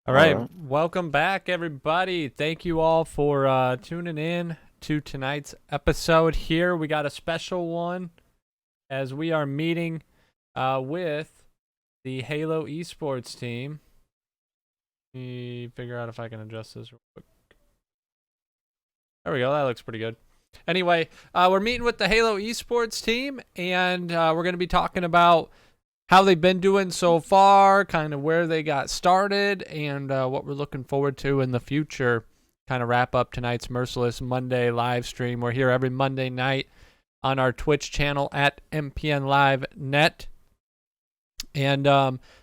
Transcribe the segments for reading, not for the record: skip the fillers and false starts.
All All right, right. welcome back, everybody. Thank you all for tuning in to tonight's episode. Here we got a special one as we are meeting with the Halo Esports team. Let me figure out if I can adjust this real quick. There we go. That looks pretty good. Anyway, we're meeting with the Halo Esports team, and we're going to be talking about how they've been doing so far, kind of where they got started, and what we're looking forward to in the future. Kind of wrap up tonight's Merciless Monday live stream. We're here every Monday night on our Twitch channel at mpnlivenet. And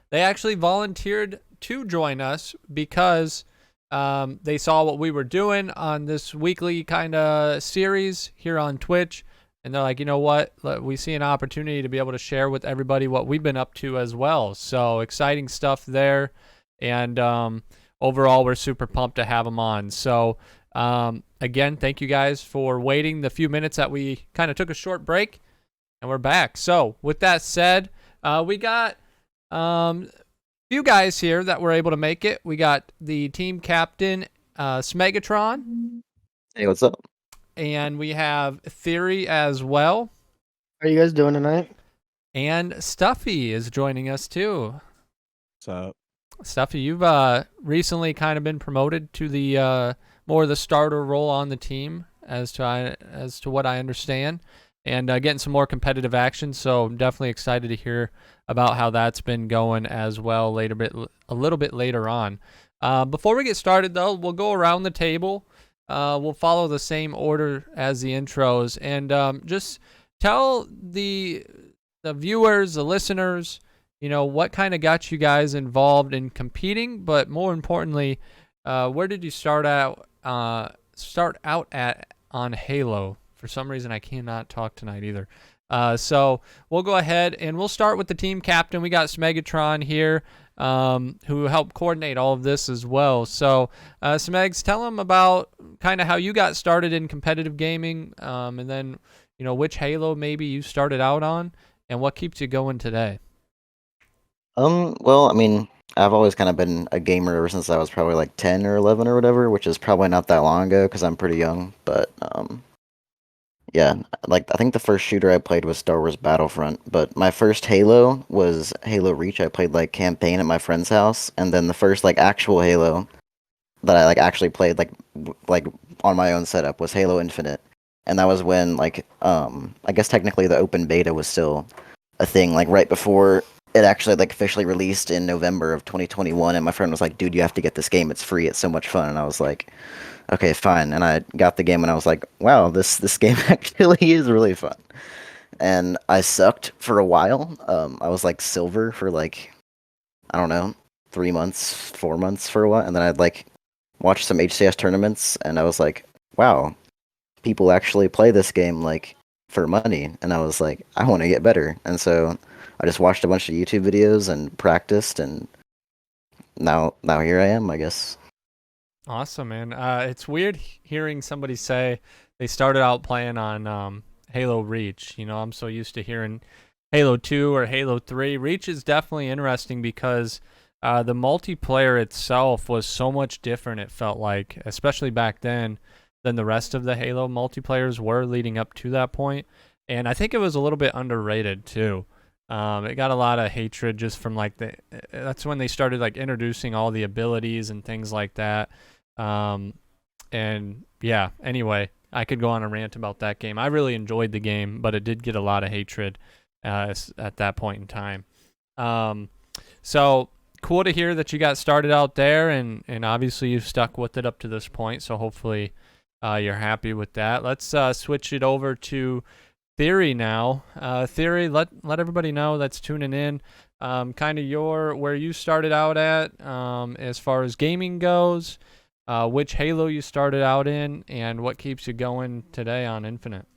they actually volunteered to join us because they saw what we were doing on this weekly kind of series here on Twitch. And they're like, you know what? We see an opportunity to be able to share with everybody what we've been up to as well. So exciting stuff there. And overall, we're super pumped to have them on. So again, thank you guys for waiting the few minutes that we kind of took a short break. And we're back. So with that said, we got few guys here that were able to make it. We got the team captain, Smegatron, Hey, what's up? and we have Theory as well. How are you guys doing tonight? And Stuffie is joining us too. What's up? Stuffy, you've recently kind of been promoted to the more of the starter role on the team, as to what I understand, and getting some more competitive action. So I'm definitely excited to hear about how that's been going as well a little bit later on. Before we get started, though, we'll go around the table. We'll follow the same order as the intros, and just tell the viewers, the listeners, what kind of got you guys involved in competing, but more importantly, where did you start out at on Halo? For some reason, I cannot talk tonight either. So we'll go ahead and we'll start with the team captain. We got Smegatron here, who helped coordinate all of this as well. So, Smegs, tell them about kind of how you got started in competitive gaming, and then, which Halo maybe you started out on, and what keeps you going today. Well, I mean, I've always kind of been a gamer ever since I was probably like 10 or 11 or whatever, which is probably not that long ago because I'm pretty young. But yeah, like I think the first shooter I played was Star Wars Battlefront, but my first Halo was Halo Reach. I played like campaign at my friend's house, and then the first like actual Halo that I like actually played like on my own setup was Halo Infinite, and that was when like I guess technically the open beta was still a thing, like right before it actually like officially released in November of 2021. And my friend was like, "Dude, you have to get this game. It's free. It's so much fun." And I was like, "Okay, fine." And I got the game, and I was like, "Wow, this game actually is really fun." And I sucked for a while. I was like silver for like I don't know 3 months, 4 months for a while, and then I'd like watch some HCS tournaments, and I was like, "Wow, people actually play this game like for money." And I was like, I want to get better. And so I just watched a bunch of YouTube videos and practiced, and now here I am, I guess. Awesome, man. It's weird hearing somebody say they started out playing on Halo Reach. I'm so used to hearing Halo 2 or Halo 3. Reach is definitely interesting because the multiplayer itself was so much different, it felt like, especially back then, than the rest of the Halo multiplayers were leading up to that point. And I think it was a little bit underrated, too. It got a lot of hatred just from that's when they started like introducing all the abilities and things like that. And yeah, anyway, I could go on a rant about that game. I really enjoyed the game, but it did get a lot of hatred at that point in time. So cool to hear that you got started out there, and obviously you've stuck with it up to this point. So hopefully you're happy with that. Let's switch it over to Theory now. Theory, let everybody know that's tuning in. Kind of where you started out at as far as gaming goes. Which Halo you started out in, and what keeps you going today on Infinite?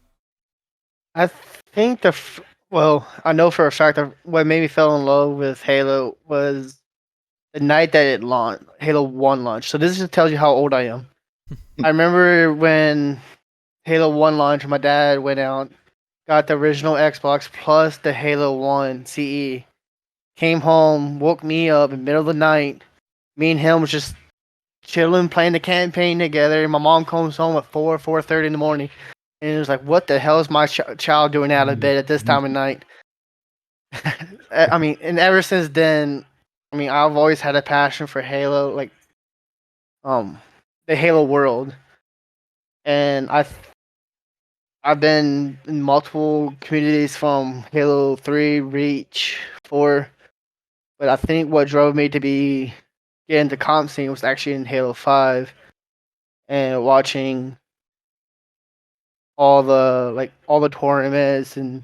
I think I know for a fact that what made me fall in love with Halo was the night that it launched, Halo 1 launched. So this just tells you how old I am. I remember when Halo 1 launched, my dad went out, got the original Xbox plus the Halo 1 CE, came home, woke me up in the middle of the night, Me and him was just chilling, playing the campaign together. My mom comes home at 4:30 in the morning, and it was like, "What the hell is my child doing out of bed at this time of night?" I mean, and ever since then, I mean, I've always had a passion for Halo, like the Halo world, and I've been in multiple communities from Halo 3, Reach, 4, but I think what drove me to get into comp scene was actually in Halo 5 and watching all the tournaments and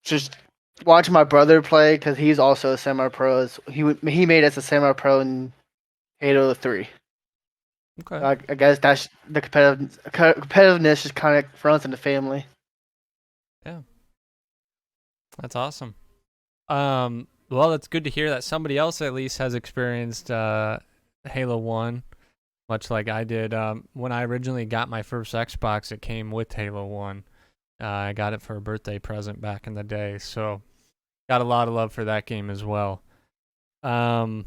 just watching my brother play because he's also a semi-pro. He made us a semi-pro in Halo 3. Okay. So I guess that's the competitiveness just kind of runs in the family. Yeah. That's awesome. Well, it's good to hear that somebody else at least has experienced Halo 1, much like I did. When I originally got my first Xbox, it came with Halo 1. I got it for a birthday present back in the day, so got a lot of love for that game as well. All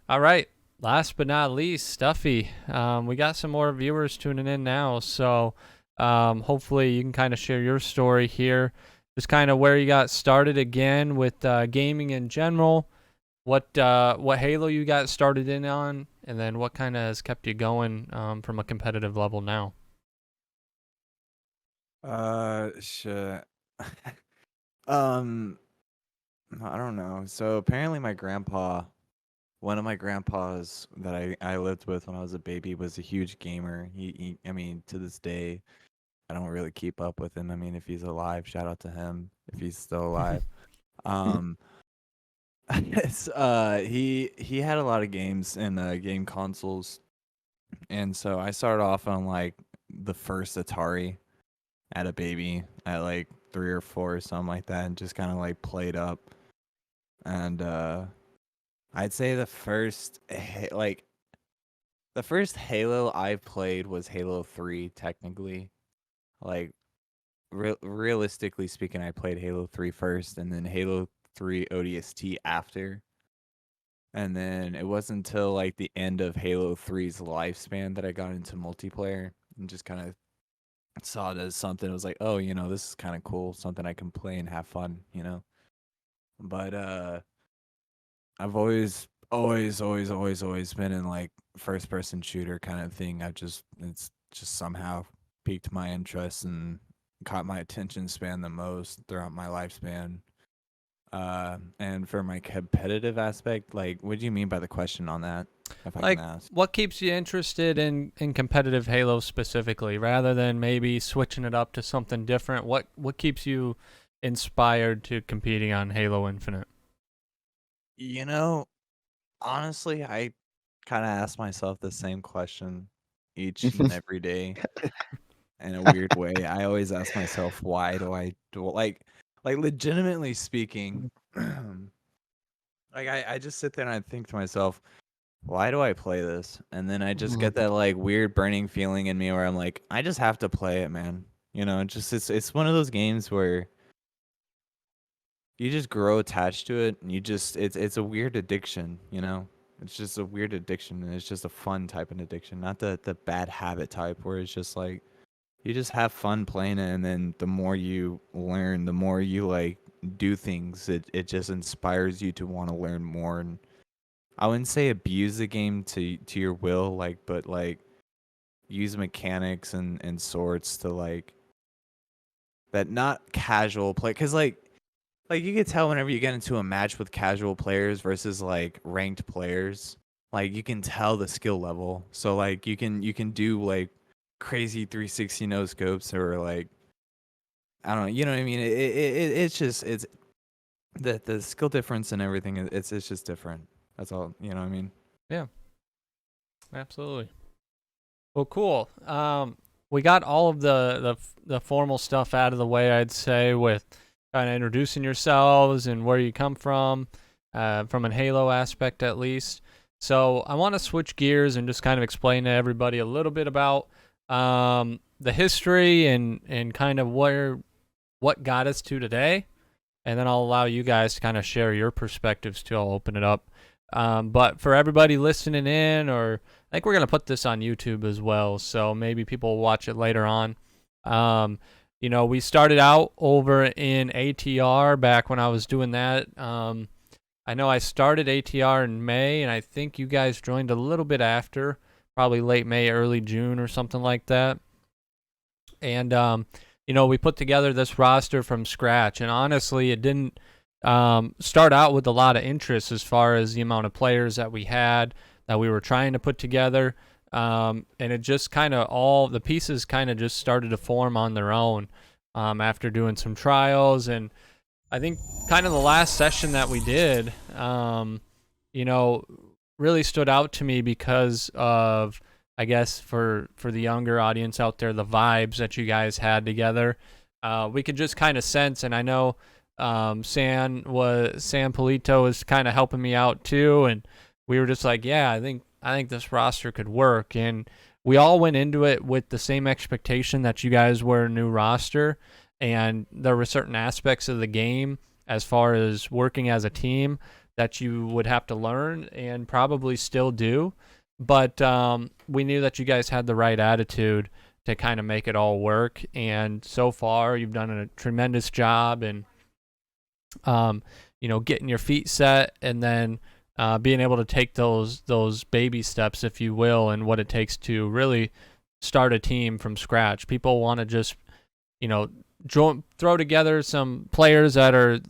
right. Last but not least, Stuffy. We got some more viewers tuning in now, so hopefully you can kind of share your story here. Just kind of where you got started again with gaming in general, what Halo you got started in on, and then what kind of has kept you going from a competitive level now. Shit. Um, I don't know. So apparently one of my grandpas that I lived with when I was a baby was a huge gamer. I mean, to this day, I don't really keep up with him. I mean, if he's alive, shout out to him if he's still alive. Um, he had a lot of games and game consoles, and so I started off on like the first Atari at a baby at like 3 or 4 or something like that, and just kind of like played up. And I'd say the first Halo I played was Halo 3 technically. Like realistically speaking, I played Halo 3 first and then Halo 3 ODST after. And then it wasn't until like the end of Halo 3's lifespan that I got into multiplayer and just kind of saw it as something. It was like, oh, this is kind of cool, something I can play and have fun. But I've always been in like first person shooter kind of thing. It's just somehow piqued my interest and caught my attention span the most throughout my lifespan. And for my competitive aspect, like, what do you mean by the question on that? If I Like, can ask. what keeps you interested in competitive Halo specifically, rather than maybe switching it up to something different? What keeps you inspired to competing on Halo Infinite? Honestly, I kind of ask myself the same question each and every day in a weird way. I always ask myself, why do I do like legitimately speaking, like I just sit there and I think to myself, why do I play this? And then I just get that like weird burning feeling in me where I'm like, I just have to play it, man. It's one of those games where you just grow attached to it and it's a weird addiction. It's just a weird addiction and it's just a fun type of addiction, not the bad habit type where it's just like you just have fun playing it, and then the more you learn, the more you like do things, it just inspires you to want to learn more. And I wouldn't say abuse the game to your will, like, but like use mechanics and sorts to like that not casual play, because like you could tell whenever you get into a match with casual players versus like ranked players, like you can tell the skill level. So like you can do like crazy 360 no scopes or like I don't know, you know what I mean? It's the skill difference and everything. It's just different. That's all. You know what I mean? Yeah, absolutely. Well, cool. We got all of the formal stuff out of the way, I'd say, with kind of introducing yourselves and where you come from a Halo aspect at least. So I want to switch gears and just kind of explain to everybody a little bit about the history and kind of what got us to today. And then I'll allow you guys to kind of share your perspectives too. I'll open it up. But for everybody listening in, or I think we're going to put this on YouTube as well, so maybe people will watch it later on. We started out over in ATR back when I was doing that. I know I started ATR in May, and I think you guys joined a little bit after, probably late May, early June or something like that. And, we put together this roster from scratch, and honestly, it didn't start out with a lot of interest as far as the amount of players that we had, that we were trying to put together. And it just kind of all the pieces kind of just started to form on their own after doing some trials. And I think kind of the last session that we did, really stood out to me because of, I guess, for the younger audience out there, the vibes that you guys had together. We could just kind of sense, and I know Sam Polito was kind of helping me out too, and we were just like, yeah, I think this roster could work. And we all went into it with the same expectation that you guys were a new roster, and there were certain aspects of the game as far as working as a team that you would have to learn and probably still do. But we knew that you guys had the right attitude to kind of make it all work. And so far, you've done a tremendous job in, getting your feet set, and then being able to take those baby steps, if you will, and what it takes to really start a team from scratch. People want to just, throw together some players that are,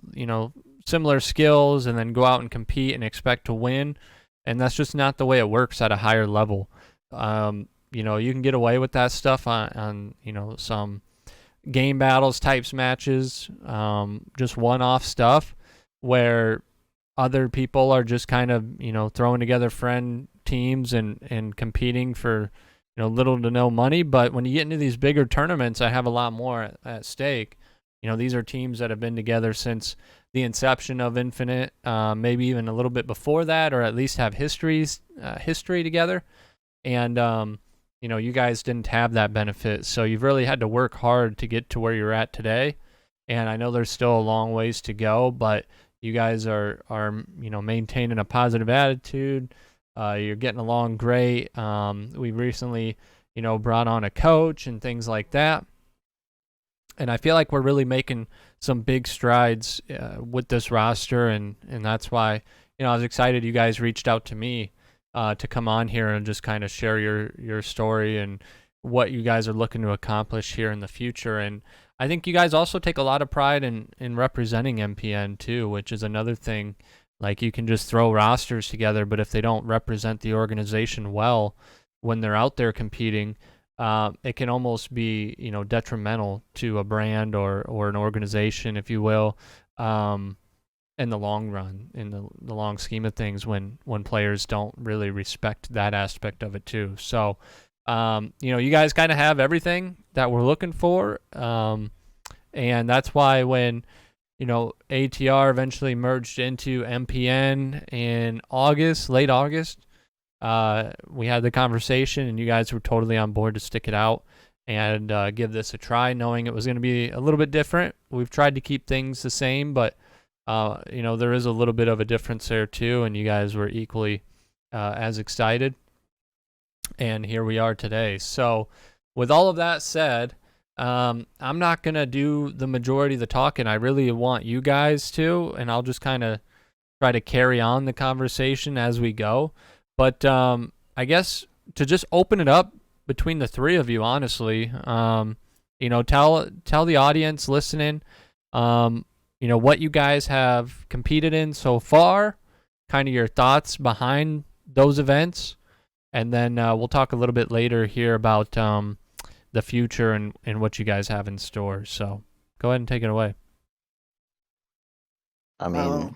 similar skills and then go out and compete and expect to win. And that's just not the way it works at a higher level. You can get away with that stuff on some game battles types matches, just one-off stuff where other people are just kind of, throwing together friend teams and competing for, little to no money. But when you get into these bigger tournaments, I have a lot more at stake. These are teams that have been together since the inception of Infinite, maybe even a little bit before that, or at least have history together. And, you guys didn't have that benefit. So you've really had to work hard to get to where you're at today. And I know there's still a long ways to go, but you guys are maintaining a positive attitude. You're getting along great. We recently, brought on a coach and things like that. And I feel like we're really making some big strides with this roster, and that's why, I was excited you guys reached out to me to come on here and just kind of share your story and what you guys are looking to accomplish here in the future. And I think you guys also take a lot of pride in representing MPN too, which is another thing. Like, you can just throw rosters together, but if they don't represent the organization well when they're out there competing, it can almost be, detrimental to a brand or an organization, if you will, in the long run, in the long scheme of things, when players don't really respect that aspect of it too. So, you guys kind of have everything that we're looking for, and that's why when ATR eventually merged into MPN in late August. We had the conversation, and you guys were totally on board to stick it out and give this a try, knowing it was going to be a little bit different. We've tried to keep things the same, but there is a little bit of a difference there too, and you guys were equally as excited. And here we are today. So with all of that said, I'm not going to do the majority of the talking. I really want you guys to, and I'll just kind of try to carry on the conversation as we go. But I guess to just open it up between the three of you, honestly, tell the audience listening, what you guys have competed in so far, kind of your thoughts behind those events, and then we'll talk a little bit later here about the future and what you guys have in store. So go ahead and take it away. I mean,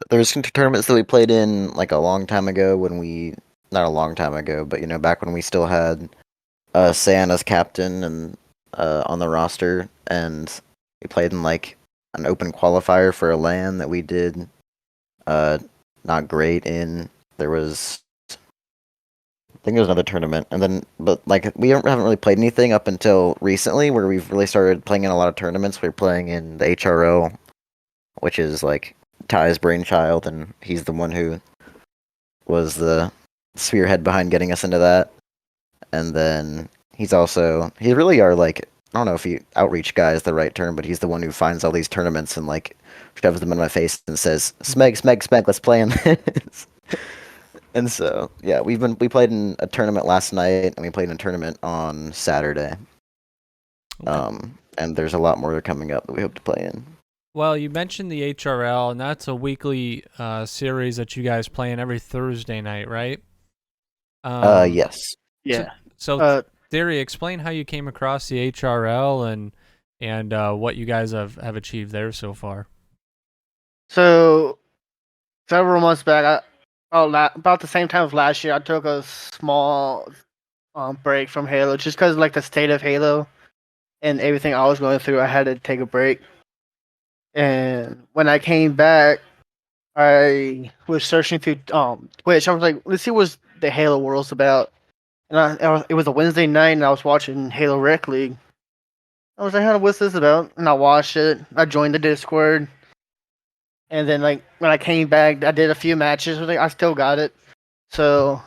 there's some tournaments that we played in like a long time ago not a long time ago, but back when we still had San as captain and on the roster, and we played in like an open qualifier for a LAN that we did not great in. There was, I think there was another tournament, and then but we haven't really played anything up until recently, where we've really started playing in a lot of tournaments. We're playing in the HRO, which is like Ty's brainchild, and he's the one who was the spearhead behind getting us into that. And then he's really our like, I don't know if outreach guy is the right term, but he's the one who finds all these tournaments and like shoves them in my face and says, Smeg, let's play in this. And so yeah, we played in a tournament last night, and we played in a tournament on Saturday. Okay. And there's a lot more coming up that we hope to play in. Well, you mentioned the HRL, and that's a weekly series that you guys play in every Thursday night, right? Yes. Yeah. So, Theory, explain how you came across the HRL and what you guys have achieved there so far. So several months back, about the same time of last year, I took a small break from Halo just because like the state of Halo and everything I was going through. I had to take a break, and when I came back, I was searching through Twitch. I was like, let's see what the Halo world's about. And it was a Wednesday night, and I was watching Halo Rec League. I was like, "Hey, what's this about?" And I watched it. I joined the Discord, and then like when I came back, I did a few matches. Like, I still got it, so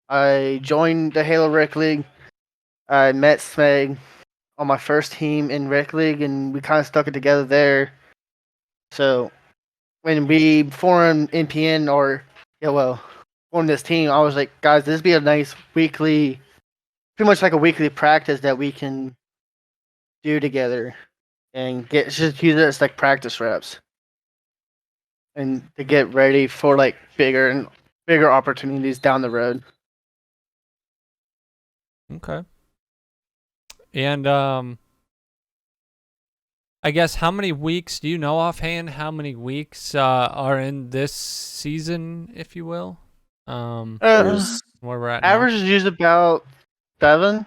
I joined the Halo Rec League. I met Smeg on my first team in Rec League, and we kind of stuck it together there. So when we formed MPN formed this team, I was like, guys, this would be a nice weekly, pretty much like a weekly practice that we can do together and just use it as like practice reps and to get ready for like bigger opportunities down the road. Okay. And I guess how many weeks do you know offhand? How many weeks are in this season, if you will? Where we're at now. Average is usually about 7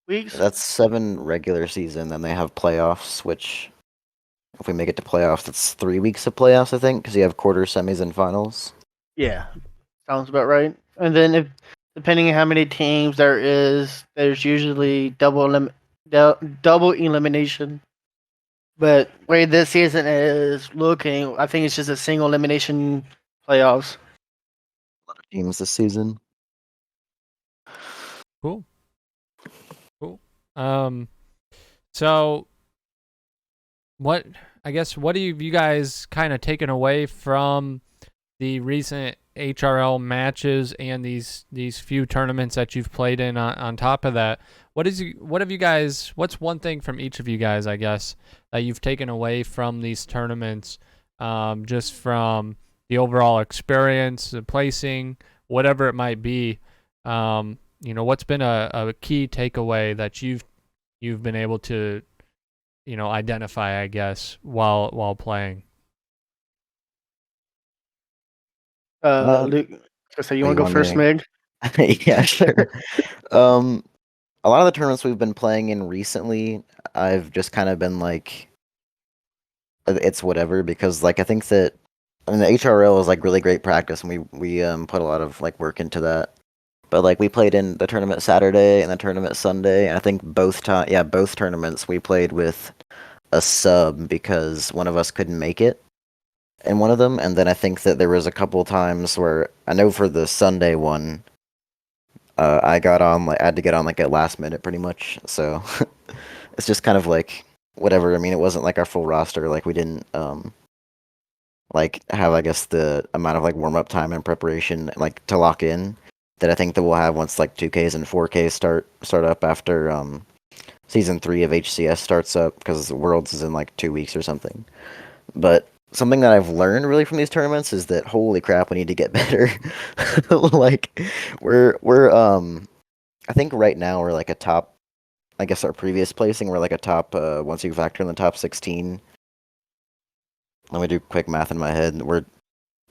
weeks. That's 7 regular season, then they have playoffs, which if we make it to playoffs, that's 3 weeks of playoffs, I think, because you have quarters, semis, and finals. Yeah, sounds about right. And then if depending on how many teams there is, there's usually double elimination. But way this season is looking, I think it's just a single elimination playoffs. A lot of teams this season. Cool. So what have you guys kind of taken away from the recent HRL matches and these few tournaments that you've played in on top of that? What's one thing from each of you guys, I guess, that you've taken away from these tournaments, just from the overall experience, the placing, whatever it might be? What's been a key takeaway that you've been able to, identify, I guess, while playing? Luke, so you want to go first, Meg? Yeah, sure. A lot of the tournaments we've been playing in recently, I've just kind of been like, it's whatever, because like I think that the HRL is like really great practice, and we put a lot of like work into that. But like we played in the tournament Saturday and the tournament Sunday, and I think both tournaments we played with a sub because one of us couldn't make it in one of them, and then I think that there was a couple times where I know for the Sunday one, I had to get on like at last minute pretty much. So it's just kind of like whatever. I mean, it wasn't like our full roster. Like we didn't like have, I guess, the amount of like warm up time and preparation like to lock in that I think that we'll have once like 2Ks and 4Ks start up after season 3 of HCS starts up, because Worlds is in like 2 weeks or something. But something that I've learned really from these tournaments is that holy crap, we need to get better. Like we're I think right now we're like a top, I guess our previous placing we're like a top once you factor in the top 16. Let me do quick math in my head. We're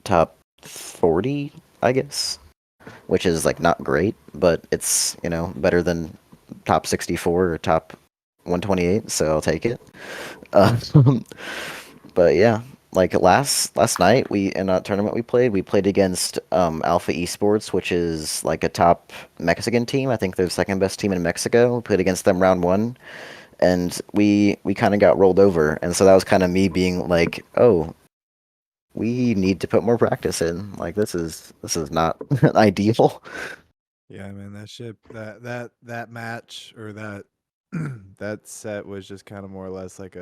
top 40, I guess, which is like not great, but it's, better than top 64 or top 128, so I'll take it. But yeah, like last night in a tournament we played against Alpha Esports, which is like a top Mexican team. I think they're the second best team in Mexico. We played against them round 1, and we kind of got rolled over, and so that was kind of me being like, oh, we need to put more practice in. Like this is not ideal. Yeah, man, that shit, that match or that that set was just kind of more or less like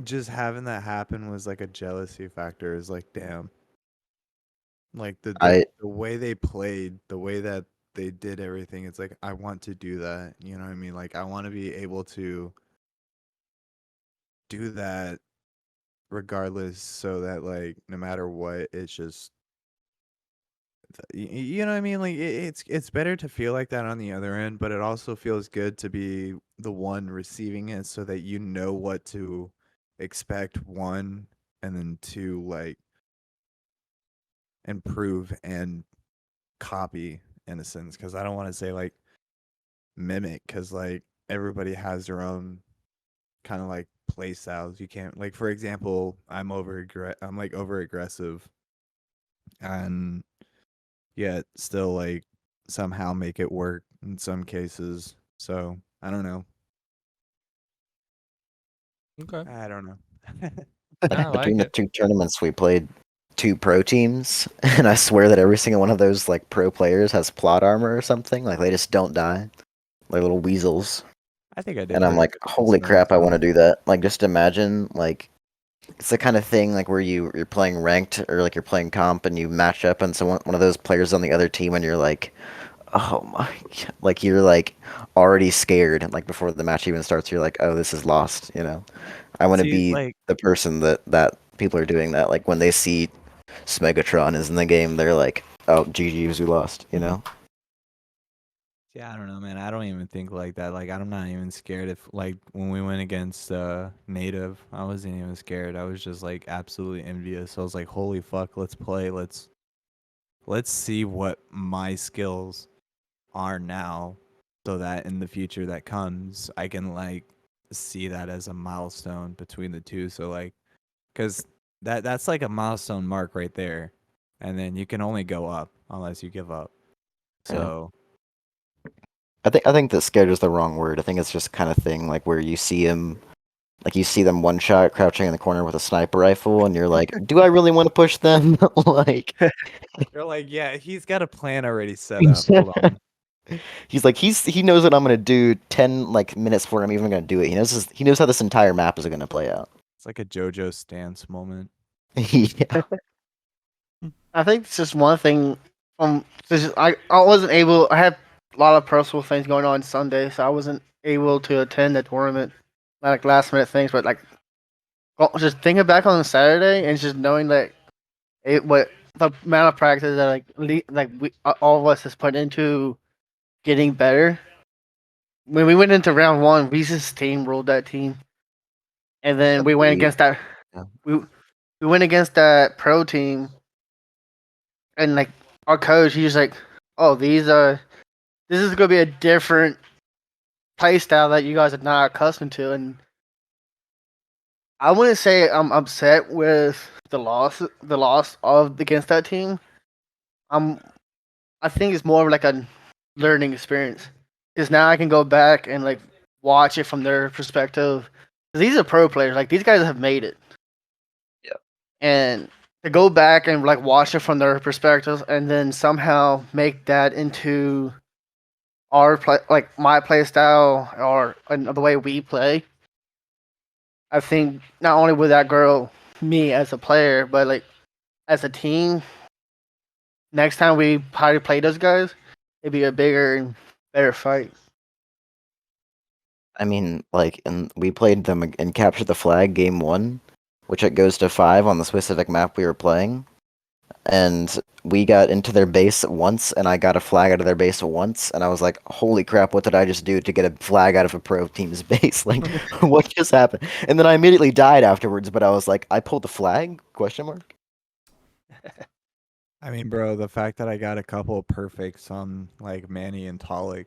just having that happen was like a jealousy factor. Is like, damn, like I the way they played, the way that they did everything. It's like I want to do that. You know what I mean? Like I want to be able to do that regardless, so that like no matter what, it's just you know what I mean? Like it's better to feel like that on the other end, but it also feels good to be the one receiving it so that you know what to expect, one, and then two, like improve and copy in a sense. Because I don't want to say like mimic, because like everybody has their own kind of like play styles. You can't, like, for example, I'm like over aggressive and yet still like somehow make it work in some cases. So I don't know. Okay. I don't know. I between like the it. two tournaments we played two pro teams, and I swear that every single one of those like pro players has plot armor or something. Like they just don't die. Like little weasels. I think I did And I'm pretty like, good against holy them. crap, I want to do that. Like just imagine like it's the kind of thing like where you're playing ranked or like you're playing comp and you match up and someone one of those players on the other team and you're like, oh my like you're like already scared like before the match even starts you're like, oh, this is lost, you know. I want to See, be like, the person that people are doing that like when they see Smegatron is in the game they're like, oh, GG's, we lost, you know. yeah, I don't know, man. I don't even think like that. Like, I'm not even scared if, like, when we went against Native, I wasn't even scared. I was just like absolutely envious. I was like, holy fuck, let's play. Let's see what my skills are now, so that in the future that comes, I can like see that as a milestone between the two. So like, because that's like a milestone mark right there, and then you can only go up unless you give up. Yeah. So I think that scared is the wrong word. I think it's just kind of thing like where you see him like you see them one shot crouching in the corner with a sniper rifle and you're like, do I really want to push them? Like you're like, yeah, he's got a plan already set up. Hold on. he's like he knows what I'm gonna do 10 like minutes before I'm even gonna do it. He knows how this entire map is gonna play out. It's like a JoJo stance moment. Yeah. I think it's just one thing. I wasn't able. I had a lot of personal things going on Sunday, so I wasn't able to attend the tournament. Like last minute things, but like just thinking back on Saturday and just knowing that what the amount of practice that like we all of us has put into getting better. When we went into round one, we just steamrolled that team, and then we went We against that. yeah. We we went against that pro team, and like our coach, he's like, "Oh, this is gonna be a different play style that you guys are not accustomed to." And I wouldn't say I'm upset with the loss of against that team. I'm I think it's more of like a learning experience because now I can go back and like watch it from their perspective. 'Cause these are pro players, like these guys have made it, Yeah. and to go back and like watch it from their perspective and then somehow make that into our play, like my play style or the way we play. I think not only would that grow me as a player, but like as a team, next time we probably play those guys, it'd be a bigger and better fight. I mean, like, and we played them in Capture the Flag game one, which it goes to 5 on the specific map we were playing. And we got into their base once, and I got a flag out of their base once, and I was like, holy crap, what did I just do to get a flag out of a pro team's base? Like, what just happened? And then I immediately died afterwards, but I was like, I pulled the flag? Question mark? I mean, bro, the fact that I got a couple of perfects on like Manny and Talik,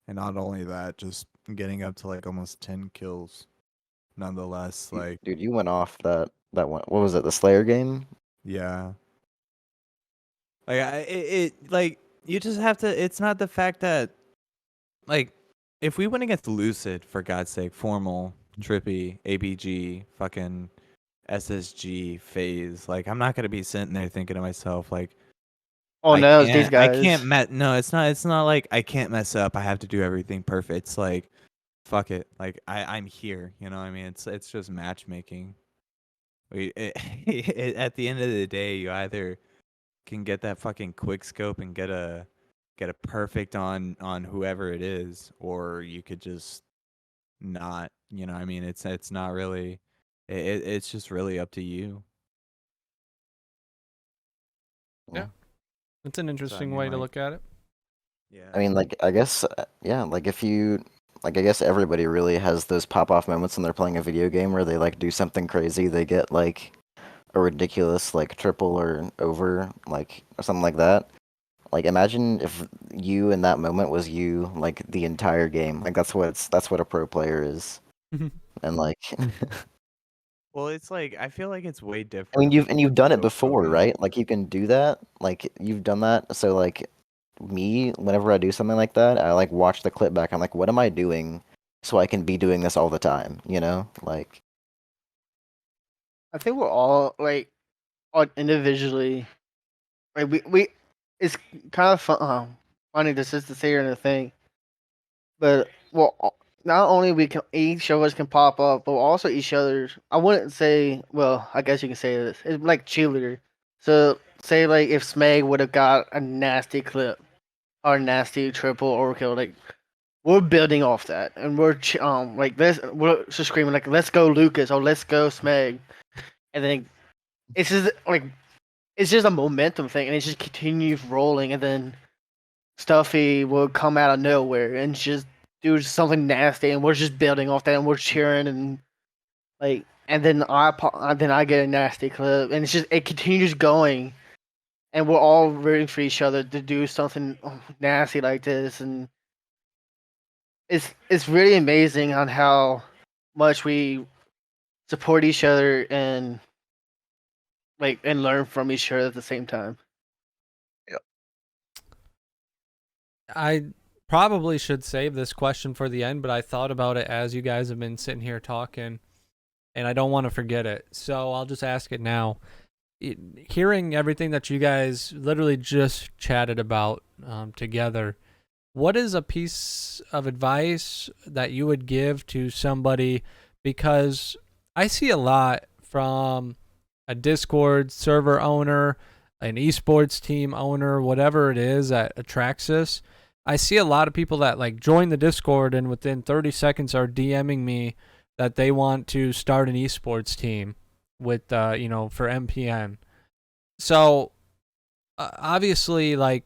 and not only that, just getting up to like almost 10 kills. Nonetheless, like, Dude, you went off that one. What was it, the Slayer game? yeah. Like like you just have to. It's not the fact that like if we went against Lucid, for God's sake, Formal, Trippy, ABG, fucking SSG phase. Like I'm not gonna be sitting there thinking to myself like, Oh no, it's these I guys. can't met. No, it's not like I can't mess up. I have to do everything perfect. It's like, fuck it. Like I'm here. You know what I mean? It's just matchmaking. At the end of the day, you either can get that fucking quick scope and get a perfect on whoever it is, or you could just not. You know what I mean? It's not really. It's just really up to you. Yeah. It's an So I interesting mean, way to like, look at it. yeah. I mean, like, I guess, yeah, like if you, like, I guess everybody really has those pop-off moments when they're playing a video game where they like do something crazy. They get like a ridiculous like triple or over, like or something like that. Like, imagine if you in that moment was you like the entire game. Like that's what a pro player is. And like, Well, it's like I feel like it's way I different mean, you've done it pro before, game. right? Like you can do that. Like you've done that. So like me, whenever I do something like that, I like watch the clip back. I'm like, what am I doing so I can be doing this all the time? You know? Like, I think we're all like on individually. Like we it's kind of funny this is to say or the thing, but not only we can each of us can pop up, but also each other. I wouldn't say. Well, I guess you can say this. It's like cheerleader. So say like if Smeg would have got a nasty clip or nasty triple overkill, like we're building off that, and like this, we're just screaming like let's go Lucas or let's go Smeg, and then it's just like it's just a momentum thing, and it just continues rolling, and then Stuffy will come out of nowhere and just do something nasty, and we're just building off that, and we're cheering, and like, and then I get a nasty clip, and it's just it continues going, and we're all rooting for each other to do something nasty like this, and it's really amazing on how much we support each other and like and learn from each other at the same time. I probably should save this question for the end, but I thought about it as you guys have been sitting here talking, and I don't want to forget it. So I'll just ask it now. Hearing everything that you guys literally just chatted about together, what is a piece of advice that you would give to somebody? Because I see a lot from a Discord server owner, an esports team owner, whatever it is that attracts us. I see a lot of people that like join the Discord and within 30 seconds are DMing me that they want to start an esports team with for MPN. So obviously, like,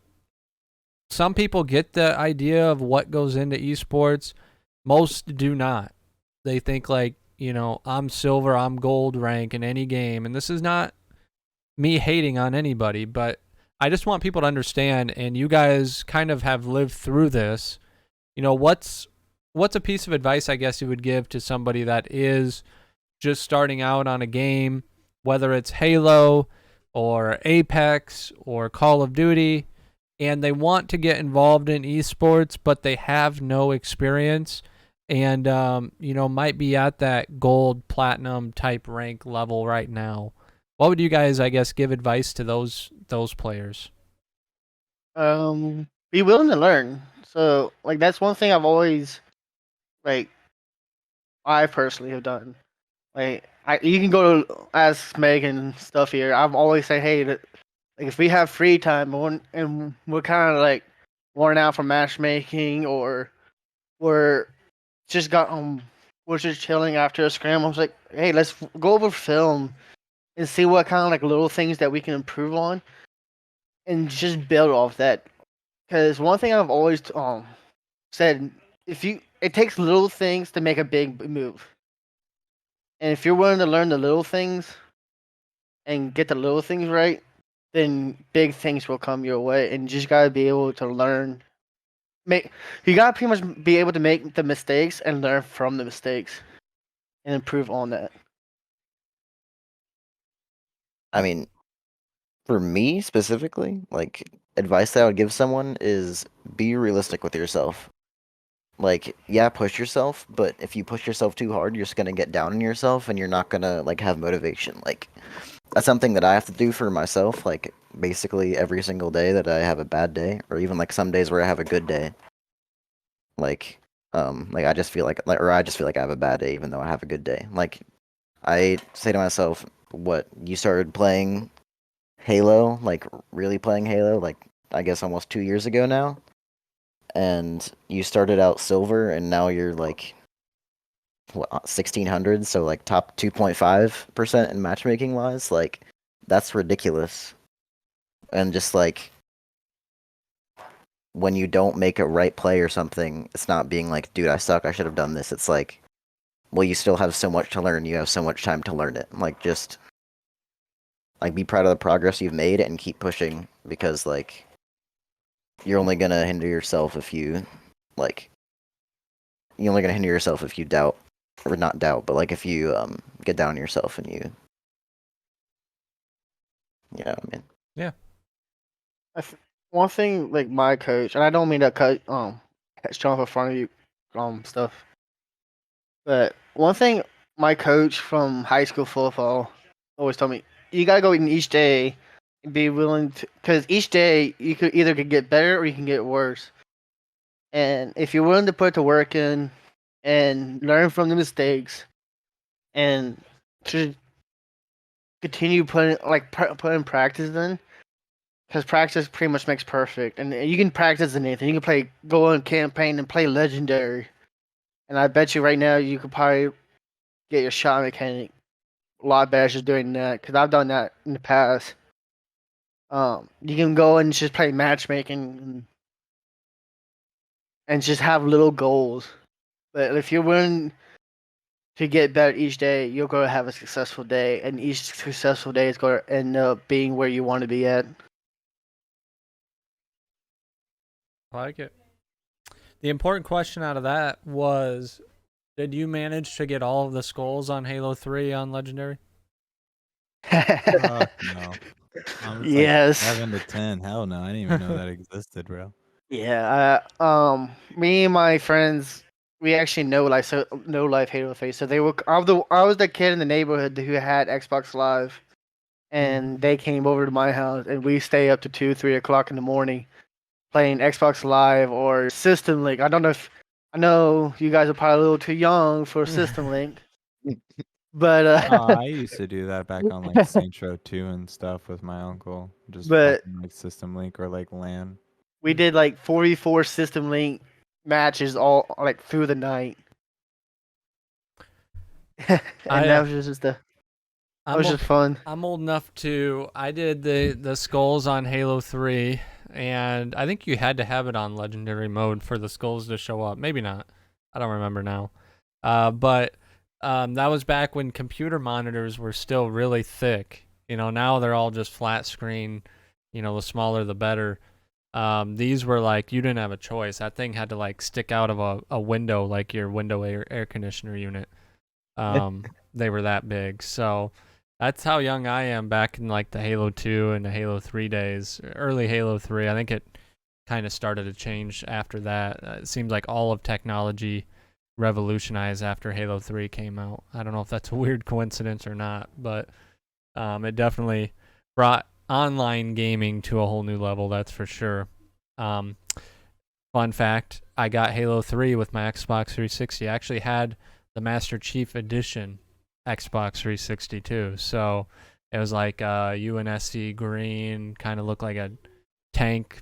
some people get the idea of what goes into esports. Most do not. They think like, I'm silver, I'm gold rank in any game. And this is not me hating on anybody, but I just want people to understand, and you guys kind of have lived through this. What's a piece of advice I guess you would give to somebody that is just starting out on a game, whether it's Halo or Apex or Call of Duty, and they want to get involved in esports, but they have no experience and, might be at that gold, platinum type rank level right now. What would you guys, I guess, give advice to those players? Be willing to learn. So like that's one thing I've always like I personally have done. Like you can go to ask Meg and stuff here. I've always say, hey, like if we have free time and we're kind of like worn out from matchmaking or we're just got we're just chilling after a scram. I was like, hey, let's go over film and see what kind of like little things that we can improve on and just build off that. Because one thing I've always said, if you it takes little things to make a big move, and if you're willing to learn the little things and get the little things right, then big things will come your way. And you just gotta be able to learn. You gotta pretty much be able to make the mistakes and learn from the mistakes and improve on that. I mean, for me specifically, like advice that I would give someone is be realistic with yourself. like, yeah, push yourself, but if you push yourself too hard, you're just gonna get down on yourself and you're not gonna like have motivation. Like that's something that I have to do for myself, like basically every single day that I have a bad day, or even like some days where I have a good day. Like I just feel like or I just feel like I have a bad day even though I have a good day. Like I say to myself, what, you started playing Halo, like really playing Halo, like I guess almost 2 years ago now, and you started out silver, and now you're like what, 1600, so like top 2.5% in matchmaking wise. Like that's ridiculous. And just like when you don't make a right play or something, it's not being like, dude, I suck, I should have done this. It's like, well, you still have so much to learn. You have so much time to learn it. Like just like be proud of the progress you've made and keep pushing, because like you're only gonna hinder yourself if you like you're only gonna hinder yourself if you doubt, or not doubt, but like if you get down on yourself and you know what I mean. Yeah. One thing, like my coach, and I don't mean to cut Sean in front of you stuff, but one thing my coach from high school football always told me, you gotta go in each day and be willing to, because each day you could either could get better or you can get worse. And if you're willing to put the work in and learn from the mistakes and to continue putting practice in, because practice pretty much makes perfect, and you can practice in anything. You can go on campaign and play legendary, and I bet you right now you could probably get your shot mechanic a lot better just doing that. Because I've done that in the past. You can go and just play matchmaking and just have little goals. But if you're willing to get better each day, you're going to have a successful day, and each successful day is going to end up being where you want to be at. I like it. The important question out of that was, did you manage to get all of the skulls on Halo 3 on Legendary? Fuck no. I'm just like Yes. 7 to 10. Hell no, I didn't even know that existed, bro. Yeah, me and my friends, we actually know life Halo Face. So I was the kid in the neighborhood who had Xbox Live, and they came over to my house, and we stay up to 2, 3 o'clock in the morning playing Xbox Live or System Link. I know you guys are probably a little too young for System Link, but I used to do that back on like Saints Row 2 and stuff with my uncle. Just but fucking like System Link or like LAN. we did like 44 System Link matches all like through the night. And that was just fun. I'm old enough to. I did the skulls on Halo 3, and I think you had to have it on Legendary mode for the skulls to show up. Maybe not. I don't remember now. But that was back when computer monitors were still really thick. Now they're all just flat screen. The smaller the better. These were like, you didn't have a choice. That thing had to like stick out of a window, like your window air conditioner unit. They were that big. So that's how young I am, back in like the Halo 2 and the Halo 3 days, early Halo 3. I think it kind of started to change after that. It seems like all of technology revolutionized after Halo 3 came out. I don't know if that's a weird coincidence or not, but it definitely brought online gaming to a whole new level, that's for sure. Fun fact, I got Halo 3 with my Xbox 360. I actually had the Master Chief Edition Xbox 360 too. So it was like UNSC green, kind of looked like a tank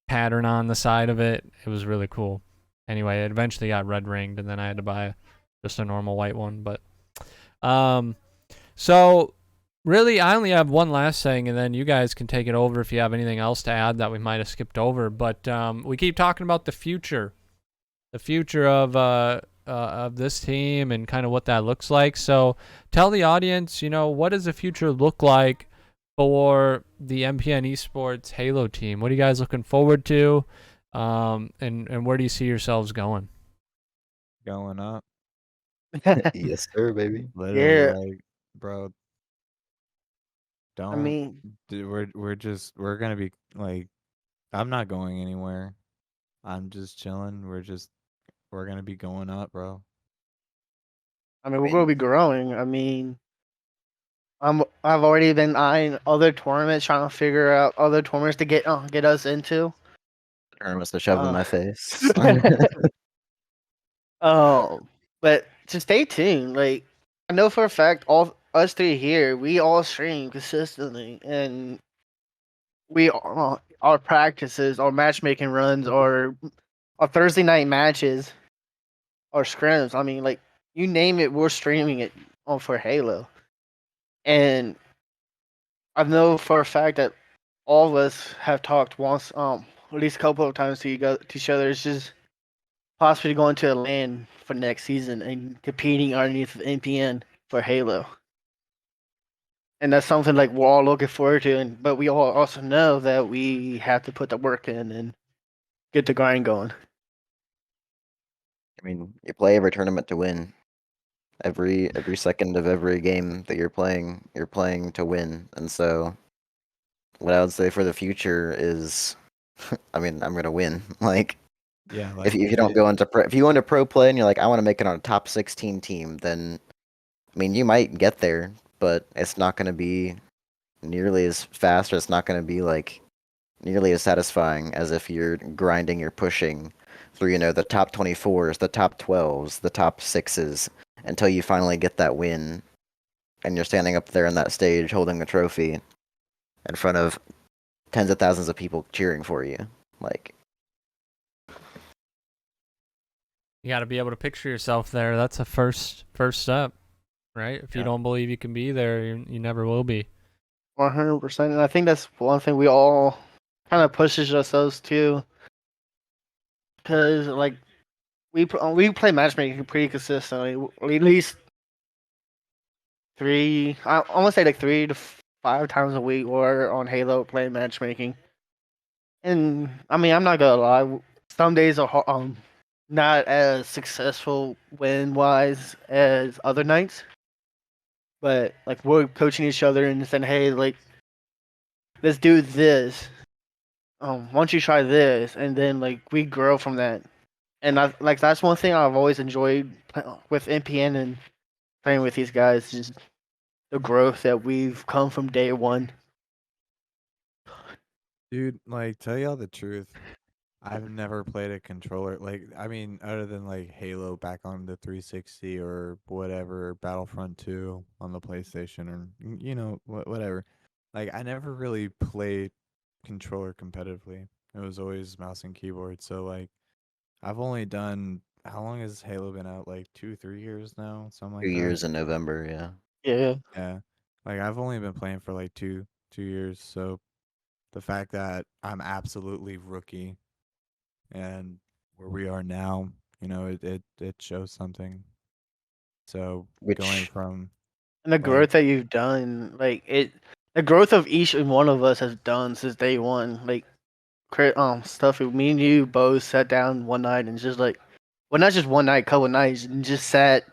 pattern on the side of it. It was really cool. Anyway, it eventually got red ringed, and then I had to buy just a normal white one. But so really, I only have one last thing, and then you guys can take it over if you have anything else to add that we might have skipped over. But we keep talking about the future of this team and kind of what that looks like. So tell the audience, what does the future look like for the MPN Esports Halo team? What are you guys looking forward to? And where do you see yourselves going? Going up. Yes, sir, baby. Literally, Yeah. like, bro, don't. I mean, We're gonna be like, I'm not going anywhere. I'm just chilling. We're we're gonna be going up, bro. I mean, we're going to be growing. I mean, I've already been eyeing other tournaments, trying to figure out other tournaments to get us into. Tournaments to shove in Uh, my face. but to stay tuned. Like, I know for a fact, all us three here, we all stream consistently, and we our practices, our matchmaking runs, our Thursday night matches, our scrims. I mean, like you name it, we're streaming it on for Halo, and I know for a fact that all of us have talked once, at least a couple of times to each other. It's just possibly going to a LAN for next season and competing underneath MPN for Halo. And that's something like we're all looking forward to, but we all also know that we have to put the work in and get the grind going. I mean, you play every tournament to win. Every second of every game that you're playing to win. And so, what I would say for the future is, I mean, I'm gonna win. Like, Yeah, if like you don't go into if you go into pro play and you're like, I want to make it on a top 16 team, then I mean, you might get there, but it's not gonna be nearly as fast, or it's not gonna be like nearly as satisfying as if you're grinding, you're pushing through, the top 24s, the top 12s, the top 6s, until you finally get that win, and you're standing up there on that stage holding the trophy in front of tens of thousands of people cheering for you. Like, You got to be able to picture yourself there. That's a first step, right? If you Yeah. don't believe you can be there, you never will be. 100%. And I think that's one thing we all kind of pushes ourselves to, because like we play matchmaking pretty consistently, at least three. I almost say like 3 to 5 times a week. Or on Halo playing matchmaking. And I mean, I'm not gonna lie. Some days are not as successful win wise as other nights, but like we're coaching each other and saying, "Hey, like let's do this. Why don't you try this?" And then like we grow from that. And I like that's one thing I've always enjoyed with MPN and playing with these guys, is the growth that we've come from day one. dude, like tell y'all the truth. I've never played a controller like I mean, other than like Halo back on the 360 or whatever, Battlefront 2 on the PlayStation, or whatever. Like I never really played controller competitively. It was always mouse and keyboard. So like I've only done, how long has Halo been out? Like 2, 3 years now, something 2 like that. years in November, yeah. Yeah, Yeah, like I've only been playing for like two years. So the fact that I'm absolutely rookie and where we are now, it shows something. So going Which from and the like growth that you've done, the growth of each and one of us has done since day one. Like stuff. Me and you both sat down one night and just like, well, not just one night, couple nights, and just sat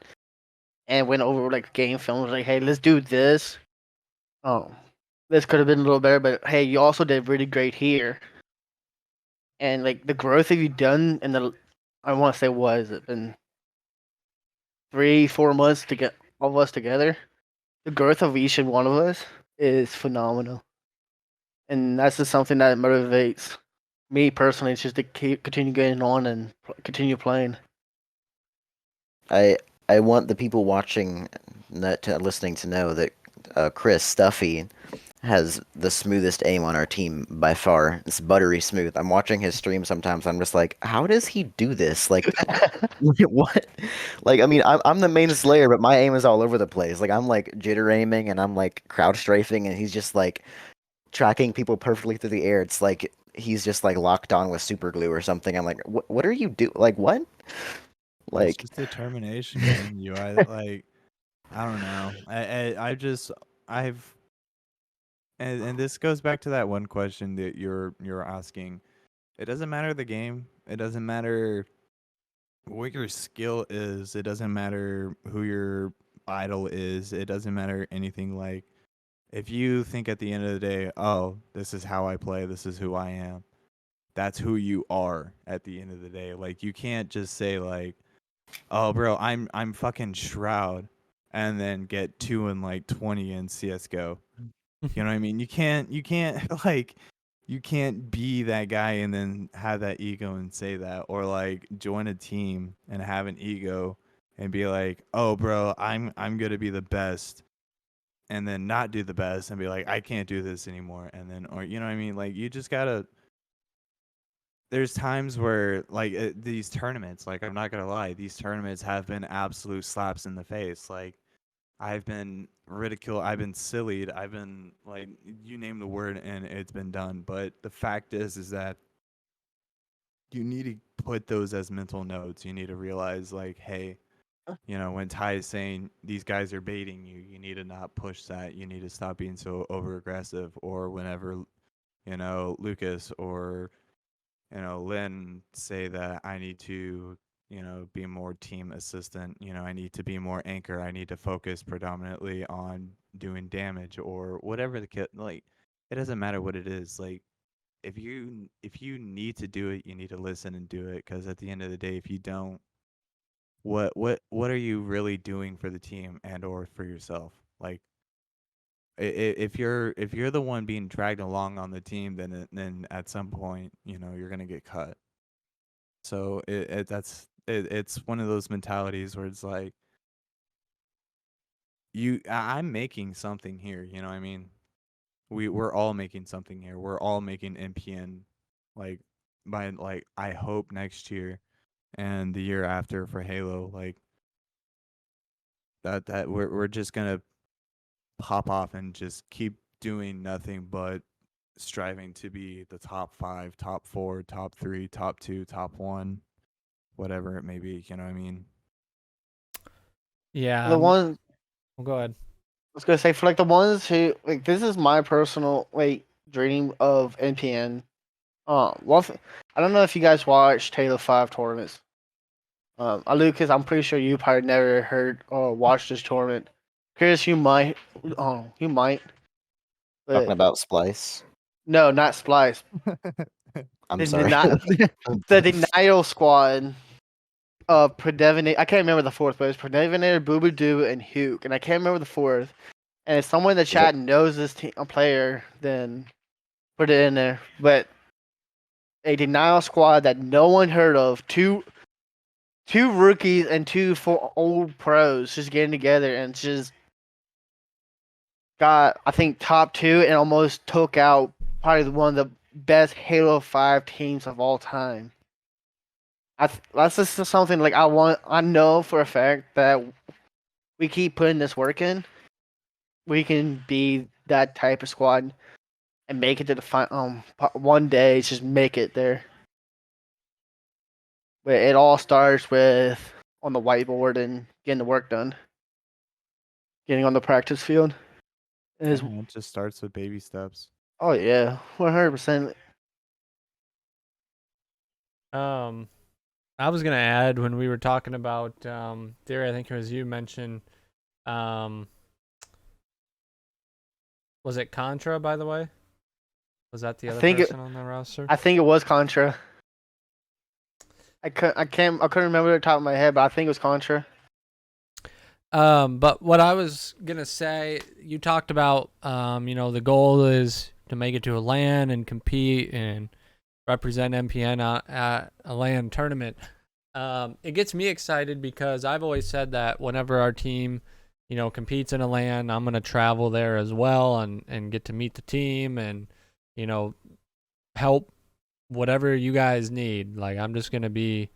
and went over like game films. Like, hey, let's do this. Oh, this could have been a little better, but hey, you also did really great here. And like the growth that you've done in I want to say, what has it been, 3, 4 months to get all of us together? The growth of each and one of us is phenomenal, and that's just something that motivates me personally, just to continue getting on and continue playing. I I want the people watching, listening to know that Chris Stuffie has the smoothest aim on our team by far. It's buttery smooth. I'm watching his stream sometimes. I'm just like, how does he do this? Like, what? Like, I mean, I'm the main slayer, but my aim is all over the place. Like, I'm like jitter aiming and I'm like crouch strafing, and he's just like tracking people perfectly through the air. It's like he's just like locked on with super glue or something. I'm like, what are you do? Like, what? it's Like, just determination, man. I don't know. I've and this goes back to that one question that you're asking. It doesn't matter the game. It doesn't matter what your skill is. It doesn't matter who your idol is. It doesn't matter anything. Like if you think at the end of the day, oh, this is how I play, this is who I am, that's who you are at the end of the day. Like you can't just say like, "Oh, bro, I'm fucking Shroud," and then get 2 and like 20 in CS:GO. You know what I mean? You can't like you can't be that guy and then have that ego and say that, or like join a team and have an ego and be like, "Oh, bro, I'm gonna be the best," and then not do the best and be like, "I can't do this anymore," and then or you know what I mean? Like you just gotta. There's times where like these tournaments, like I'm not gonna lie, these tournaments have been absolute slaps in the face. Like I've been ridiculed, I've been sillied, I've been like you name the word and it's been done. But the fact is that you need to put those as mental notes. You need to realize like, hey, you know, when Ty is saying these guys are baiting you, you need to not push that. You need to stop being so over aggressive. Or whenever, you know, Lucas or Lynn say that I need to, be more team assistant. I need to be more anchor. I need to focus predominantly on doing damage or whatever the kid like. It doesn't matter what it is. Like if you need to do it, you need to listen and do it. Because at the end of the day, if you don't, what are you really doing for the team and or for yourself? Like if you're the one being dragged along on the team, then at some point, you're gonna get cut. So it's one of those mentalities where it's like I'm making something here. You know what I mean? We're all making something here. We're all making MPN, like by like I hope next year and the year after for Halo, like that we're just gonna pop off and just keep doing nothing but striving to be the top 5, top 4, top 3, top 2, top 1, whatever it may be. You know what I mean? Yeah. The one Well, go ahead. I was gonna say for like the ones who like this is my personal like dream of NPN. I don't know if you guys watched Halo 5 tournaments. Lucas, I'm pretty sure you probably never heard or watched this tournament. Chris, you might. You might. Talking But about Splice. no, not Splice. I'm The, sorry. the Denial Squad of Predevinator. I can't remember the fourth, but it's Predevinator, Boo Boo Doo, and Huke. And I can't remember the fourth. And if someone in the Is it- chat knows this player, then put it in there. But a Denial Squad that no one heard of, two rookies and two old pros just getting together and just got, I think, top 2 and almost took out probably one of the best Halo 5 teams of all time. That's just something like I know for a fact that we keep putting this work in, we can be that type of squad and make it to the one day. Just make it there. But it all starts with on the whiteboard and getting the work done, getting on the practice field. It just starts with baby steps. Oh yeah, 100%. I was gonna add when we were talking about Theory, I think it was you mentioned was it Contra, by the way? Was that the other person on the roster? I think it was Contra. I couldn't remember the top of my head, but I think it was Contra. But what I was gonna say, you talked about the goal is to make it to a LAN and compete and represent MPN at a LAN tournament. It gets me excited because I've always said that whenever our team, competes in a LAN, I'm gonna travel there as well and get to meet the team and, help whatever you guys need. Like I'm just gonna be,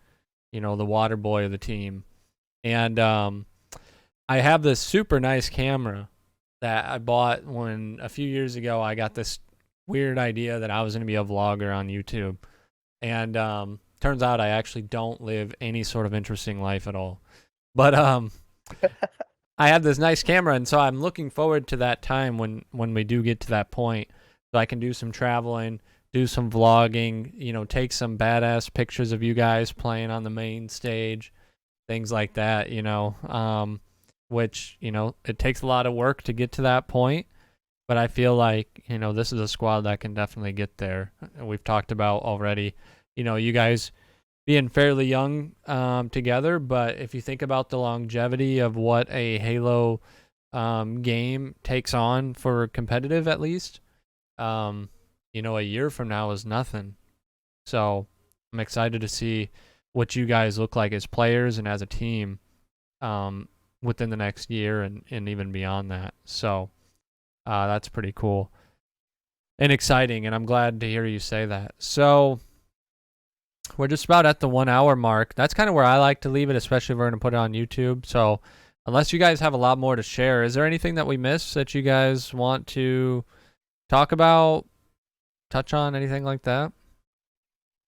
the water boy of the team. And I have this super nice camera that I bought when a few years ago I got this weird idea that I was gonna be a vlogger on YouTube. And turns out I actually don't live any sort of interesting life at all. But I have this nice camera, and so I'm looking forward to that time when we do get to that point, so I can do some traveling, do some vlogging, take some badass pictures of you guys playing on the main stage, things like that, which, it takes a lot of work to get to that point. but I feel like, this is a squad that can definitely get there. We've talked about already, you guys being fairly young together, but if you think about the longevity of what a Halo game takes on for competitive, at least, a year from now is nothing. So I'm excited to see what you guys look like as players and as a team within the next year and even beyond that. So that's pretty cool and exciting, and I'm glad to hear you say that. So we're just about at the 1 hour mark. That's kind of where I like to leave it, especially if we're going to put it on YouTube. So unless you guys have a lot more to share, is there anything that we missed that you guys want to talk about, touch on, anything like that?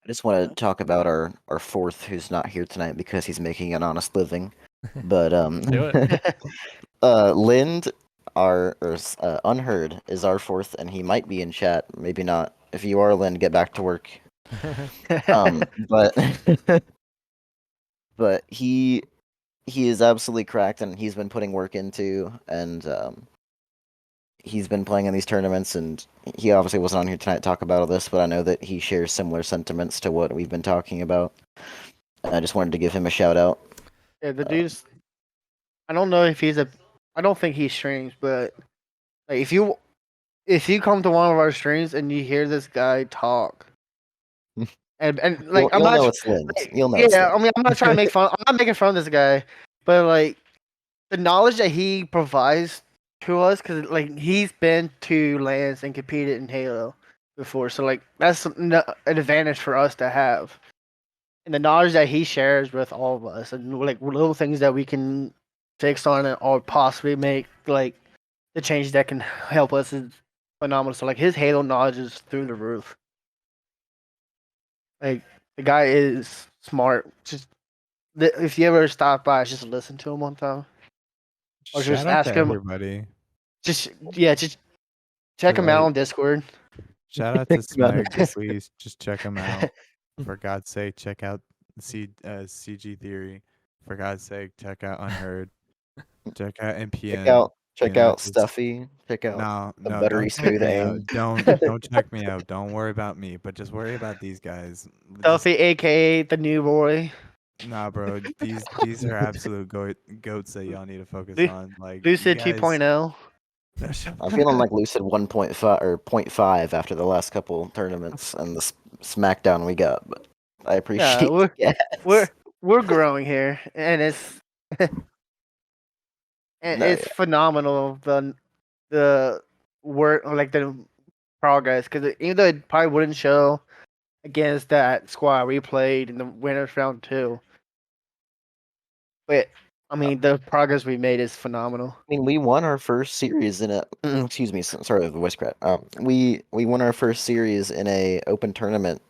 I just want to talk about our fourth, who's not here tonight because he's making an honest living. But Do it. Lind, Unheard, is our fourth, and he might be in chat. Maybe not. If you are Lind, get back to work. But but he is absolutely cracked, and he's been putting work into, and he's been playing in these tournaments, and he obviously wasn't on here tonight to talk about all this, but I know that he shares similar sentiments to what we've been talking about. And I just wanted to give him a shout out. Yeah, the dude's. I don't know if I don't think he streams, but like if you come to one of our streams and you hear this guy talk, and like You'll I'm know not. it's Lind. Like, You'll know it's yeah, Lind. I mean, I'm not trying to make fun. I'm not making fun of this guy, but like the knowledge that he provides to us, because like he's been to lands and competed in Halo before, so like that's an advantage for us to have. And the knowledge that he shares with all of us, and like little things that we can fix on it or possibly make like the change that can help us is phenomenal. So like his Halo knowledge is through the roof. Like the guy is smart. Just if you ever stop by, just listen to him one time, or just Shout out ask to him. everybody. Just check him out Like, on Discord. shout out to About Smeg. Please just check him out. For God's sake, check out CG Theory. For God's sake, check out Unheard. Check out MPN. check out Stuffie. Check out No, a no, buttery don't check smooth me out. aim. Don't check me out. Don't worry about me, but just worry about these guys. Just, Duffy, aka the new boy. nah, bro. These are absolute goats that y'all need to focus Lu- on. Like you Lucid guys. 2.0. I'm feeling like Lucid 1.5 or 0.5 after the last couple tournaments and the Smackdown we got, but I Yeah, appreciate we're growing here, and it's phenomenal the work, like the progress, because even though it probably wouldn't show against that squad we played in the winners round 2, but I mean the progress we made is phenomenal. I mean, we won our first series in a. Excuse me, sorry, the voice crack. We won our first series in a open tournament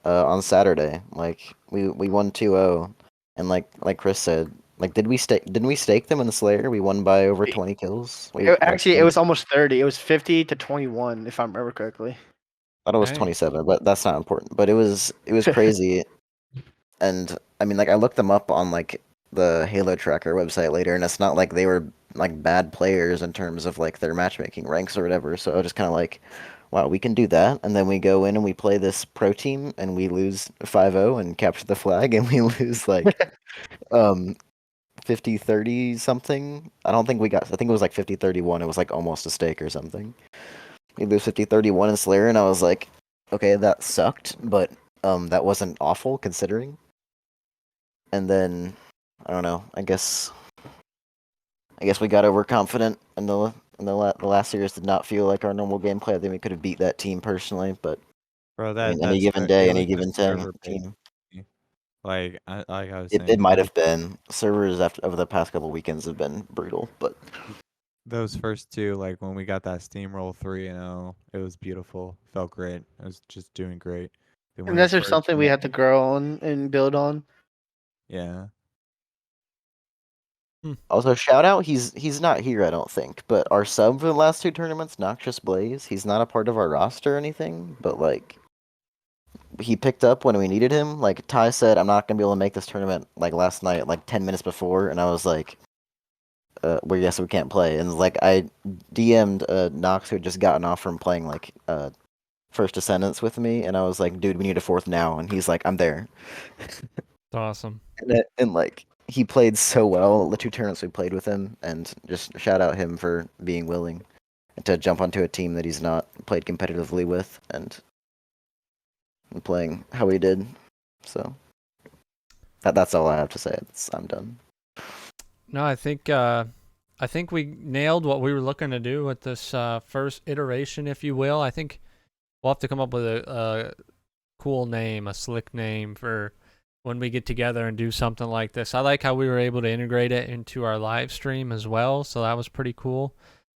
on Saturday. Like we won 2-0, and like Chris said, like didn't we stake them in the Slayer? We won by over 20 kills. Actually, it was almost 30. It was 50 to 21, if I remember correctly. I thought it was Dang. 27, but that's not important. But it was crazy, and I mean, like I looked them up on like the Halo Tracker website later, and it's not like they were like bad players in terms of like their matchmaking ranks or whatever. So I was just kind of like, wow, we can do that. And then we go in and we play this pro team, and we lose 5-0 and capture the flag, and we lose like 50-30 something. I don't think we got. I think it was like 50-31. It was like almost a stake or something. We lose 50-31 in Slayer, and I was like, okay, that sucked, but that wasn't awful considering. And then I don't know. I guess we got overconfident, and the last series did not feel like our normal gameplay. I think we could have beat that team personally, but Bro, I mean, any given it day, was any given just server team, based. Like I was it saying, might have been. Servers over the past couple weekends have been brutal, but those first two, like when we got that steamroll 3-0, it was beautiful. Felt great. It was just doing great. Then And when that's the just something we have to grow on and build on. yeah. also shout out. He's not here, I don't think, but our sub for the last two tournaments, Noxious Blaze. He's not a part of our roster or anything, but like he picked up when we needed him. Like Ty said, I'm not gonna be able to make this tournament like last night, like 10 minutes before, and I was like, we can't play. And like I DM'd Nox, who had just gotten off from playing like First Descendants with me, and I was like, dude, we need a fourth now, and he's like, I'm there. It's awesome. And like he played so well the 2 tournaments we played with him, and just shout out him for being willing to jump onto a team that he's not played competitively with and playing how he did. So that's all I have to say. I'm done. No, I think we nailed what we were looking to do with this first iteration, if you will. I think we'll have to come up with a cool name, a slick name for when we get together and do something like this. I like how we were able to integrate it into our live stream as well, so that was pretty cool.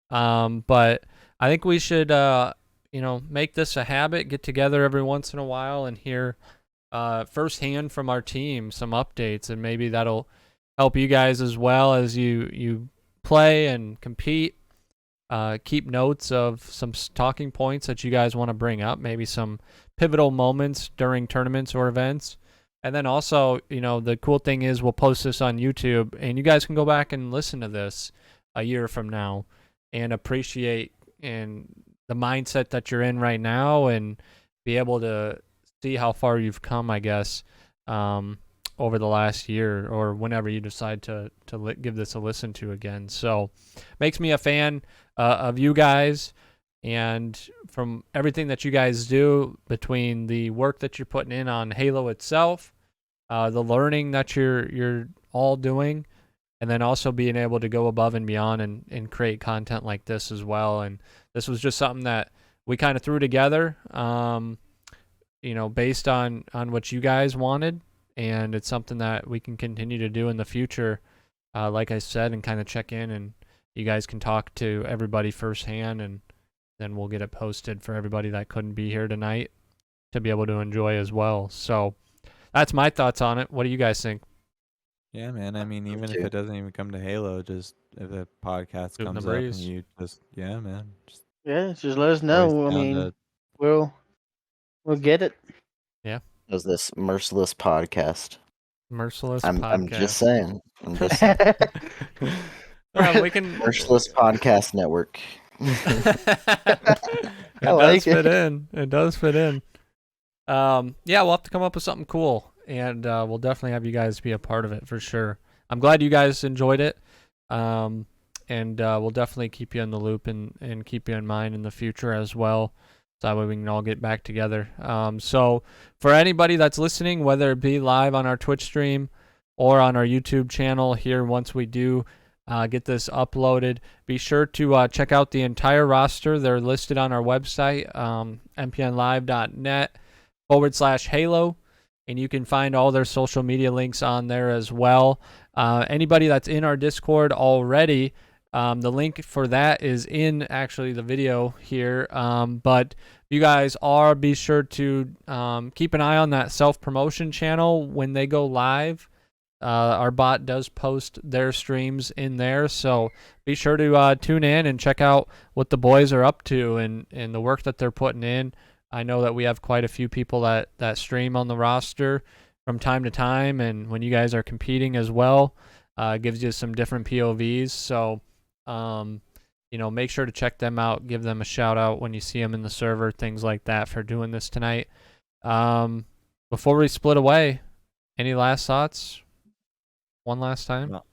But I think we should, make this a habit, get together every once in a while and hear firsthand from our team some updates, and maybe that'll help you guys as well as you play and compete. Keep notes of some talking points that you guys want to bring up, maybe some pivotal moments during tournaments or events. And then also, the cool thing is we'll post this on YouTube, and you guys can go back and listen to this a year from now and appreciate the mindset that you're in right now and be able to see how far you've come, I guess, over the last year or whenever you decide to give this a listen to again. So makes me a fan of you guys, and from everything that you guys do, between the work that you're putting in on Halo itself, the learning that you're all doing, and then also being able to go above and beyond and create content like this as well. And this was just something that we kind of threw together, based on what you guys wanted. And it's something that we can continue to do in the future, like I said, and kind of check in, and you guys can talk to everybody firsthand, and then we'll get it posted for everybody that couldn't be here tonight to be able to enjoy as well. So that's my thoughts on it. What do you guys think? Yeah, man. I mean, even if it doesn't even come to Halo, just if the podcast Shooting the comes up and breeze. you just, yeah, man. Just Yeah, just let us always know. I down mean, to we'll get it. It was this merciless podcast. Merciless I'm podcast. just saying. I'm just saying. We can. Merciless Podcast Network. It like does fit in. It does fit in. We'll have to come up with something cool, and we'll definitely have you guys be a part of it for sure. I'm glad you guys enjoyed it, and we'll definitely keep you in the loop and keep you in mind in the future as well, so that way we can all get back together. So for anybody that's listening, whether it be live on our Twitch stream or on our YouTube channel here, once we do get this uploaded, be sure to check out the entire roster. They're listed on our website, mpnlivenet.net/Halo, and you can find all their social media links on there as well. Anybody that's in our Discord already, the link for that is in actually the video here. But you guys be sure to keep an eye on that self-promotion channel when they go live. Our bot does post their streams in there, so be sure to tune in and check out what the boys are up to and the work that they're putting in. I know that we have quite a few people that stream on the roster from time to time, and when you guys are competing as well, gives you some different POVs. So, make sure to check them out. Give them a shout out when you see them in the server, things like that, for doing this tonight. Before we split away, any last thoughts? One last time? No.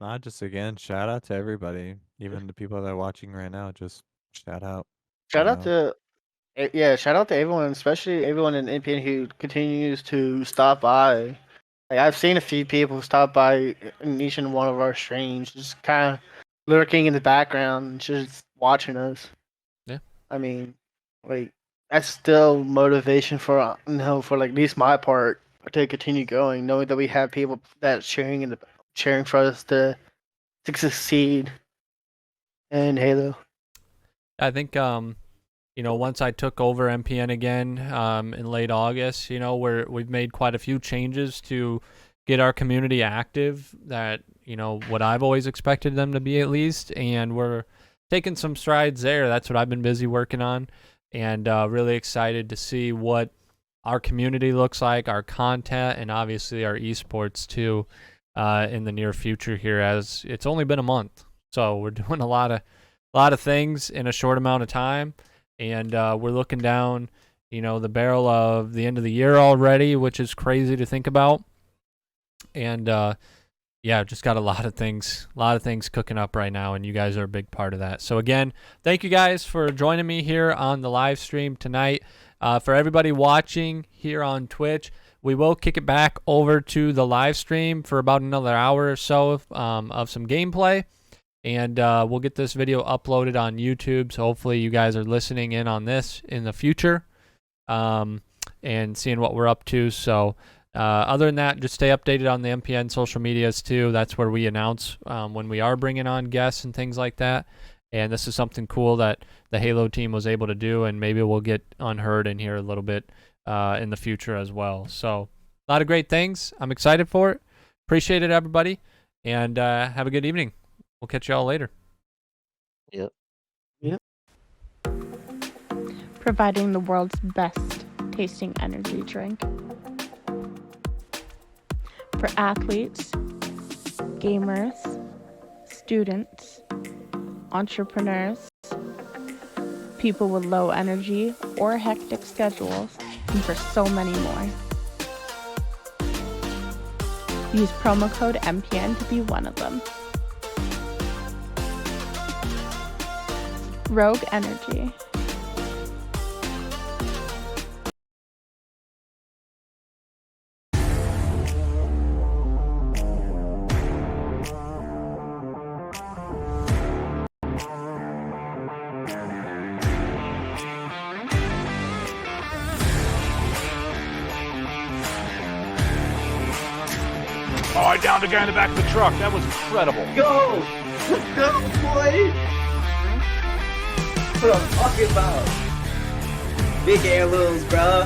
Not just again, shout out to everybody, even the people that are watching right now. Just shout out. Shout out to everyone, especially everyone in MPN who continues to stop by. Like, I've seen a few people stop by in each and one of our streams, just kind of lurking in the background, just watching us. Yeah. I mean, like, that's still motivation for like at least my part to continue going, knowing that we have people that cheering for us to succeed in Halo. I think once I took over MPN again in late August, we've made quite a few changes to get our community active, that what I've always expected them to be, at least, and we're taking some strides there. That's what I've been busy working on, and really excited to see what our community looks like, our content, and obviously our esports too. in the near future here, as it's only been a month. So we're doing a lot of things in a short amount of time, and we're looking down, the barrel of the end of the year already, which is crazy to think about. And yeah, just got a lot of things cooking up right now, and you guys are a big part of that. So again, thank you guys for joining me here on the live stream tonight. For everybody watching here on Twitch, we will kick it back over to the live stream for about another hour or so of some gameplay, and we'll get this video uploaded on YouTube. So hopefully you guys are listening in on this in the future and seeing what we're up to. So other than that, just stay updated on the MPN social medias too. That's where we announce when we are bringing on guests and things like that. And this is something cool that the Halo team was able to do, and maybe we'll get unheard in here a little bit in the future as well. So a lot of great things. I'm excited for it. Appreciate it, everybody, and have a good evening. We'll catch you all later. Yep. Providing the world's best tasting energy drink. For athletes, gamers, students, entrepreneurs, people with low energy or hectic schedules, and for so many more. Use promo code MPN to be one of them. Rogue Energy. Oh, I downed the guy in the back of the truck. That was incredible. Go! Let's go, boy! That's what I'm talking about. Big heirlooms, bro.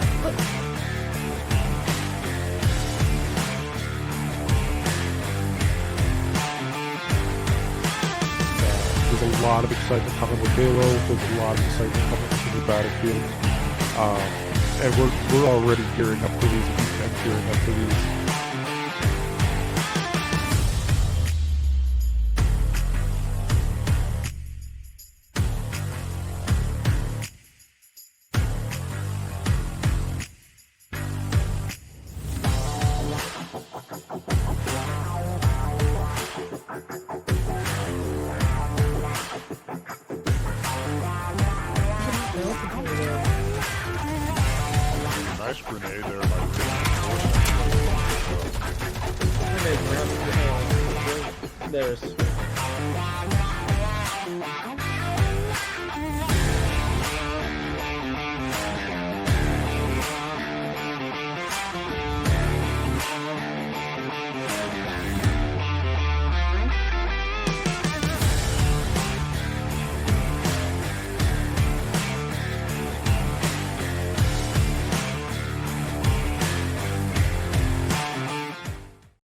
There's a lot of excitement coming with Halo. There's a lot of excitement coming with the Battlefield. And we're already gearing up for these and gearing up for these. Nice grenade there, There's